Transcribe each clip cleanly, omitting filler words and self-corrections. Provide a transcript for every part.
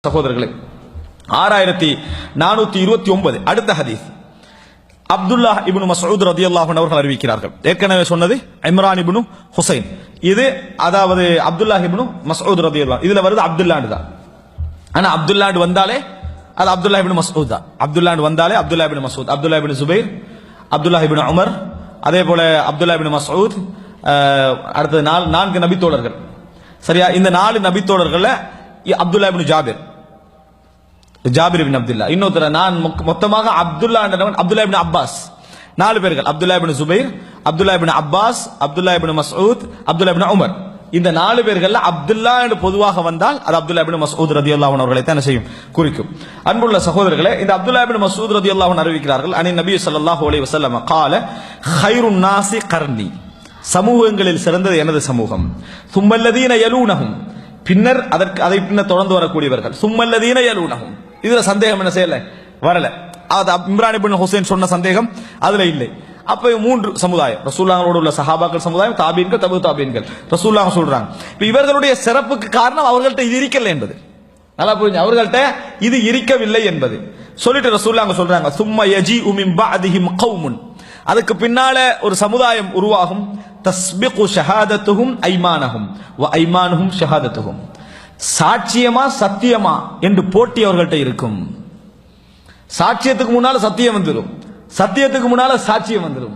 சகோதரர்களே 6429 அடுத்த ஹதீஸ் அப்துல்லாஹ் இப்னு மஸ்ஊத் ரலியல்லாஹு அன்ஹு அவர்கள் அறிவிக்கிறார்கள். ஏற்கனவே சொன்னது இம்ரான் இப்னு ஹுசைன். இது அதாவது அப்துல்லாஹ் இப்னு மஸ்ஊத் ரலியல்லாஹு, இதுல வருது அப்துல்லாஹ் தான். ஆனா அப்துல்லாஹ் வந்தாலே அது அப்துல்லாஹ் இப்னு மஸ்ஊத் தான். அப்துல்லாஹ் வந்தாலே அப்துல்லாஹ் இப்னு மஸ்ஊத், அப்துல்லாஹ் இப்னு சுபைர், அப்துல்லாஹ் இப்னு உமர், அதே போல அப்துல்லாஹ் இப்னு மஸ்ஊத், அடுத்த நான்கு நபித்தோழர்கள். சரியா? இந்த 4 நபித்தோழர்கள்ல அப்துல்லாஹ் இப்னு ஜாபிர் இப்னு அப்துல்லாஹ், இன்னொருத்தர் நான் மொத்தமாக அப்துல்லாஹ் இப்னு அப்பாஸ், 4 பேர்கள். அப்துல்லாஹ் இப்னு சுபைர், அப்துல்லாஹ் இப்னு அப்பாஸ், அப்துல்லாஹ் இப்னு மஸ்ஊத், அப்துல்லாஹ் இப்னு உமர். இந்த 4 பேர்கள்ல அப்துல்லாஹ் என்று பொதுவாக வந்தால் அது அப்துல்லாஹ் இப்னு மஸ்ஊத் ரலியல்லாஹு அன்ஹு அவர்களை தான் செய்யும், குறிக்கும். அன்புள்ள சகோதரர்களே, இந்த அப்துல்லாஹ் இப்னு மஸ்ஊத் ரலியல்லாஹு அன்ஹு அறிவிக்கிறார்கள், அனி நபி ஸல்லல்லாஹு அலைஹி வஸல்லம் قال خيرுன் நாஸி கர்னி, சமூகங்களில் சிறந்தது எனது சமூகம். சும்மல்லதீன யலூனஹும், பின்னர் அதை பின்னர் தொடர்ந்து வரக்கூடியவர்கள். சும்மல்லதீன யலூனஹும், இதுல சந்தேகம் என்ன செய்யல, வரல. அது இம்ரான் இப்னு ஹுசைன் சொன்ன சந்தேகம் அதுல இல்லை. அப்ப 3 சமுதாயம், ரசூலுல்லாஹோடு உள்ள சஹாபாக்கள் சமுதாயம், தாபீன்கள், தபு தாபீன்கள். ரசூலுல்லாஹ் சொல்றாங்க, இப்ப இவர்களுடைய சிறப்புக்கு காரணம் அவர்கள்ட்ட இது இருக்கல என்பது. நல்லா புரிஞ்சு, அவர்கள்ட்ட இது இருக்கவில்லை என்பது சொல்லிட்டு ரசூலுல்லாஹ் சொல்றாங்க, சும்ம யஜீஉ மின் பஅதிஹிம் கௌமுன், அதுக்கு பின்னால ஒரு சமுதாயம் உருவாகும். தஸ்பிகு ஷஹாதத்துஹும் ஐமானஹும் வ ஐமானுஹும் ஷஹாதத்துஹும், சாட்சியமா சத்தியமா என்று போட்டி அவர்கள்ட்ட இருக்கும். சாட்சியத்துக்கு முன்னால சத்தியம் வந்துடும், சத்தியத்துக்கு முன்னால சாட்சியம் வந்துடும்.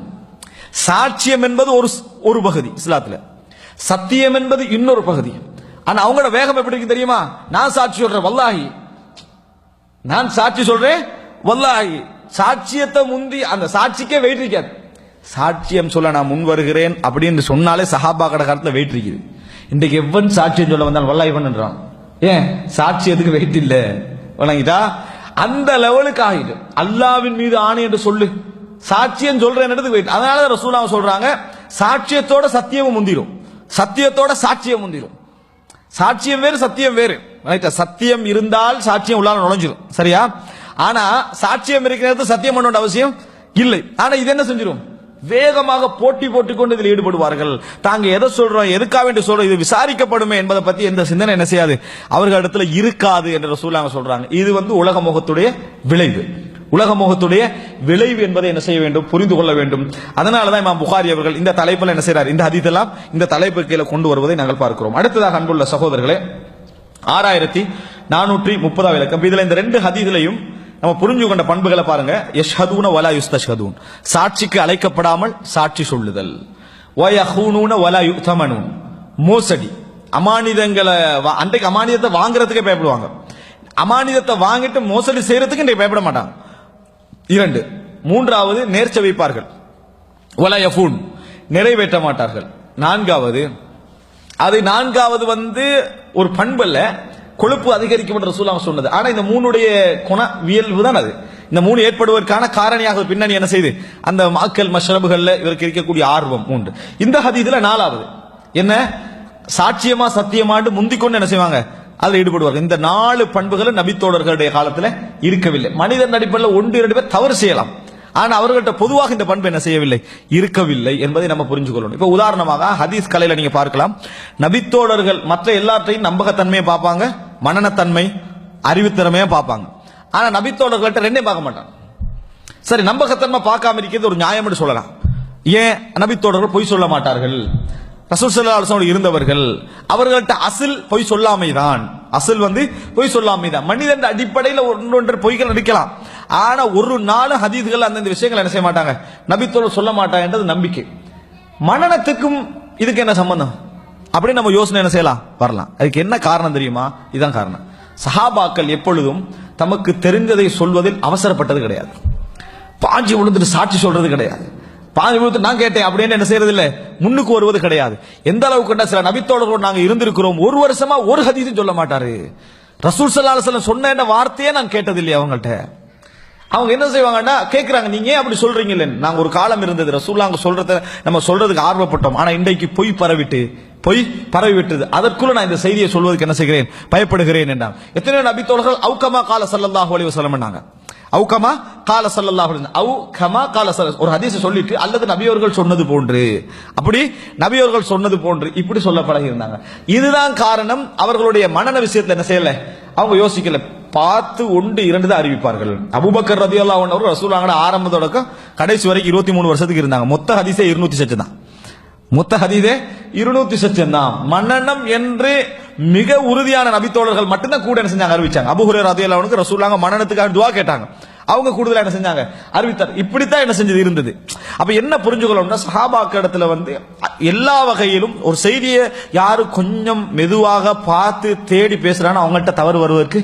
சாட்சியம் என்பது ஒரு பகுதி இஸ்லாத்துல, சத்தியம் என்பது இன்னொரு பகுதி. ஆனா அவங்களோட வேகம் எப்படி இருக்கு தெரியுமா? நான் சாட்சி சொல்றேன் வல்லாஹி, நான் சாட்சி சொல்றேன் வல்லாஹி, சாட்சியத்தை முந்தி அந்த சாட்சிக்கே வெயிட் இருக்காது. சாட்சியம் சொல்ல நான் முன் வருகிறேன் அப்படின்னு சொன்னாலே சஹாபாக்கட காலத்துல வெயிட் இருக்குது. இன்றைக்கு எவன் சாட்சியம் சொல்ல வந்தால் வல்லாஹி பண்ணுறான். ஏன்? சாட்சியத்துக்கு வெயிட் இல்ல, வழங்கிட்டா அந்த லெவலுக்கு ஆகிட்டு. அல்லாவின் மீது ஆணை என்று சொல்லு, சாட்சியம் சொல்றேன் வெயிட். அதனால ரசூலுல்லாஹ் சொல்றாங்க, சாட்சியத்தோட சத்தியமும் முந்திரும், சத்தியத்தோட சாட்சியம் முந்திரும். சாட்சியம் வேறு சத்தியம் வேறு. சத்தியம் இருந்தால் சாட்சியம் உள்ளால நுழைஞ்சிடும், சரியா? ஆனா சாட்சியம் இருக்கிறது சத்தியம் பண்ண அவசியம் இல்லை. ஆனா இது என்ன செஞ்சிடும், வேகமாக போட்டி போட்டுக்கொண்டு இதில் ஈடுபடுவார்கள். தாங்க எதை சொல்றோம், எதுக்காக வேண்டி சொல்றோம், இது விசாரிக்கப்படுமே என்பதை பத்தி எந்த சிந்தனை என்ன செய்யாது அவர்களிடத்துல இருக்காது என்று ரசூலுல்லாஹ் சொல்றாங்க. இது உலக மோகத்துடைய விளைவு, உலக மோகத்துடைய விளைவு என்பதை என்ன செய்ய வேண்டும், புரிந்து கொள்ள வேண்டும். அதனாலதான் இமாம் புகாரி அவர்கள் இந்த தலைப்பில் என்ன செய்யறார், இந்த ஹதீஸ் எல்லாம் இந்த தலைப்பு கீழே கொண்டு வருவதை நாங்கள் பார்க்கிறோம். அடுத்ததாக அன்புள்ள சகோதரர்களே, 6430 இலக்கம். இதுல இந்த 2 ஹதீஸ்லையும் நம்ம புரிஞ்சு கொண்ட பண்புகளை பாருங்க. யஷ்ஹதூன வலா யுஸ்தஷ்ஹதூன், சாட்சிக்கு அழைக்கப்படாமல் சாட்சி சொல்லுதல். வயஹூனூன வலா யுத்தமனூன், மோசடி, அமானிதங்களை அன்றைக்கு அமானிதத்தை வாங்குறதுக்கே பயப்படுவாங்க, அமானிதத்தை வாங்கிட்டு மோசடி செய்யறதுக்கு இன்றைக்கு பயப்பட மாட்டாங்க. 2. 3வது நேர்ச்சை வைப்பார்கள், வலா யஃபூன், நிறைவேற்ற மாட்டார்கள். 4வது ஒரு பண்பல்ல, கொழுப்பு அதிகரிக்கப்பட்ட ரசூலுல்லாஹ் சொன்னது. ஆனா இந்த 3உடைய குணவியல்பு தான் அது. இந்த 3 ஏற்படுவதற்கான காரணியாக பின்னணி என்ன செய்து, அந்த மாக்கல் மஷ்ரபுகள்ல இவருக்கு இருக்கக்கூடிய ஆர்வம் 3. இந்த ஹதீஸ்ல 4வது என்ன, சாட்சியமா சத்தியமாண்டு முந்திக்கொண்டு என்ன செய்வாங்க, அதுல ஈடுபடுவார்கள். இந்த 4 பண்புகளும் நபித்தோழர்களுடைய காலத்துல இருக்கவில்லை. மனிதன் அடிப்படையில் 1-2 பேர் தவறு செய்யலாம், ஆனா அவர்கள்ட்ட பொதுவாக இந்த பண்பு என்ன செய்யவில்லை, இருக்கவில்லை என்பதை நம்ம புரிஞ்சு கொள்ளணும். இப்ப உதாரணமாக ஹதீஸ் கலையில நீங்க பார்க்கலாம், நபித்தோழர்கள் மற்ற எல்லாத்தையும் நம்பகத்தன்மையை பார்ப்பாங்க, மனநத்தன்மை, அறிவுத்திறமையை பார்ப்பாங்க. ஆனா நபித்தோழர்கள்ட்ட 2 பார்க்க மாட்டாங்க. சரி, நம்பகத்தன்மை பார்க்காம இருக்கிறது ஒரு நியாயம் என்று சொல்லலாம். ஏன்? நபித்தோழர்கள் பொய் சொல்ல மாட்டார்கள், ரசூல் ஸல்லல்லாஹு அலைஹி வஸல்லம் இருந்தவர்கள், அவர்கள்ட்ட அசில் பொய் சொல்லாமைதான், அசில் பொய் சொல்லாமைதான். மனிதன் அடிப்படையில் ஒன்றொன்று பொய்கள் இருக்கலாம், ஆனா ஒரு நாள் ஹதீஸ்கள் அந்த விஷயங்கள் என்ன செய்ய மாட்டாங்க, நபித்தோழர் சொல்ல மாட்டாங்க என்றது நம்பிக்கை. மனநத்துக்கும் இதுக்கு என்ன சம்பந்தம் அப்படின்னு நம்ம யோசனை என்ன செய்யலாம், வரலாம். அதுக்கு என்ன காரணம் தெரியுமா? இதுதான் காரணம். சஹாபாக்கள் எப்பொழுதும் தமக்கு தெரிந்ததை சொல்வதில் அவசரப்பட்டது கிடையாது, பாஞ்சி விழுந்துட்டு சாட்சி சொல்றது கிடையாது, பாஞ்சி விழுந்து நான் கேட்டேன் அப்படின்னு என்ன செய்யறது இல்ல, முன்னுக்கு வருவது கிடையாது. எந்த அளவுக்கு சில நபித்தோழர்களோடு நாங்க இருந்திருக்கிறோம், 1 வருஷமா ஒரு ஹதீஸும் சொல்ல மாட்டாரு. ரசூல் ஸல்லல்லாஹு அலைஹி வஸல்லம் சொன்ன வார்த்தையே நான் கேட்டது இல்லையா அவங்கள்ட்ட. அவங்க என்ன செய்வாங்கன்னா கேட்கிறாங்க, நீங்க ஏன் அப்படி சொல்றீங்க? நாங்க ஒரு காலம் இருந்தது ரசூலுல்லாஹ் சொல்றத நம்ம சொல்றதுக்கு ஆர்வப்பட்டோம், ஆனா இன்றைக்கு பொய் பரவி விட்டது, அதற்குள்ள நான் இந்த செய்தியை சொல்வதற்கு என்ன செய்கிறேன், பயப்படுகிறேன் என்றாங்க. எத்தனையோ நபித்தோழர்கள் அவுகமா கால ஸல்லல்லாஹு அலைஹி வஸல்லம், அவுகமா கால ஸல்லல்லாஹு அலைஹி வஸல்லம், அவு கமா கால ஒரு ஹதீஸ் சொல்லிட்டு அல்லது நபியவர்கள் சொன்னது போன்று, அப்படி நபியவர்கள் சொன்னது போன்று இப்படி சொல்ல பழகி இருந்தாங்க. இதுதான் காரணம். அவர்களுடைய மனன விஷயத்துல என்ன செய்யல, அவங்க யோசிக்கல, பார்த்து ஒன்று இரண்டு தான் அறிவிப்பார்கள். அபூபக்கர் ரலியல்லாஹு அன்ஹு அவர்கள் ரசூலுல்லாஹ்வோட ஆரம்ப தொடக்கம் கடைசி வரைக்கும் 23 வருஷத்துக்கு இருந்தாங்க. மொத்த ஹதீஸே 200 சச்சம் தான். மொத்த ஹதீஸே 200 சச்சம் தான். மன்னனம் என்று மிக உறுதியான நபித்தோழர்கள் மட்டும்தான் கூட என்ன செஞ்சாங்க, அறிவிச்சாங்க. அபூ ஹுரைரா ரலியல்லாஹு அன்ஹு ரசூலுல்லாஹ் மன்னனத்துக்காக துஆ கேட்டாங்க, அவங்க கூடுதலா என்ன செஞ்சாங்க, அறிவித்தார். இப்படித்தான் என்ன செஞ்சது இருந்தது. அப்ப என்ன புரிஞ்சுக்கணும்னா, சஹாபாக்கள் இடத்துல எல்லா வகையிலும் ஒரு செய்தியை யாரு கொஞ்சம் மெதுவாக பார்த்து தேடி பேசுறான்னு அவங்கள்ட்ட தவறு வருவதற்கு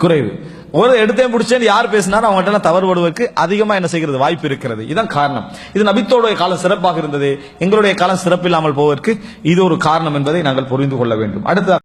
குறைவு. ஒரு எடுத்தே முடிச்சேன் யார் பேசினாலும் அவங்கள்ட்ட தவறு வருவதற்கு அதிகமா என்ன செய்கிறது, வாய்ப்பு இருக்கிறது. இதுதான் காரணம். இது நபித்தோடைய காலம் சிறப்பாக இருந்தது, எங்களுடைய காலம் சிறப்பில்லாமல் போவதற்கு இது ஒரு காரணம் என்பதை நாங்கள் புரிந்து கொள்ள வேண்டும். அடுத்த